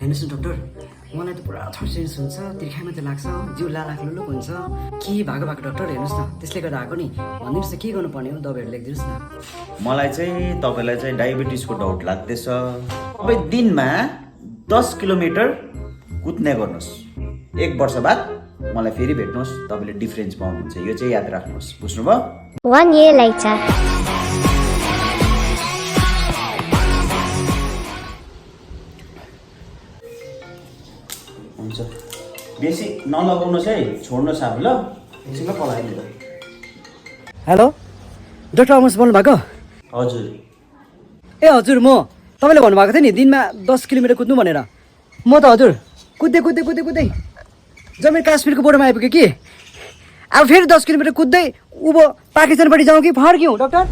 हेर्नुहोस् न डाक्टर, मलाई त पुरा थर्सेन्स हुन्छ, तिर्खाइ मात्रै लाग्छ, जिउ लालाकलुलुक हुन्छ। के भएको डाक्टर हेर्नुहोस् न, त्यसले गर्दा आएको नि। भनिदिनुहोस् न के गर्नुपर्ने हो, दबाईहरू लेखिदिनुहोस् न। मलाई चाहिँ तपाईँलाई चाहिँ डायबिटिसको डाउट लाग्दैछ। तपाईँ दिनमा 10 किलोमिटर कुद्ने गर्नुहोस्। 1 वर्ष बाद मलाई फेरि भेट्नुहोस्, तपाईँले डिफरेन्स पाउनुहुन्छ। यो चाहिँ याद राख्नुहोस्, बुझ्नुभयो? 1 year later. हुन्छ, बेसी नलगाउनुहोस् है, छोड्नुहोस् अब ल। एकछिन पलाइदिनु। हेलो, डाक्टर अमोस बोल्नु भएको? हजुर। ए हजुर, म तपाईँले भन्नुभएको थियो नि दिनमा 10 किलोमिटर कुद्नु भनेर। म त हजुर कुद्दै जम्मै काश्मीरको बोर्डरमा आइपुग्यो कि। अब फेरि 10 किलोमिटर कुद्दै उँभो पाकिस्तानपट्टि जाउँ कि फर्क्यौँ डाक्टर?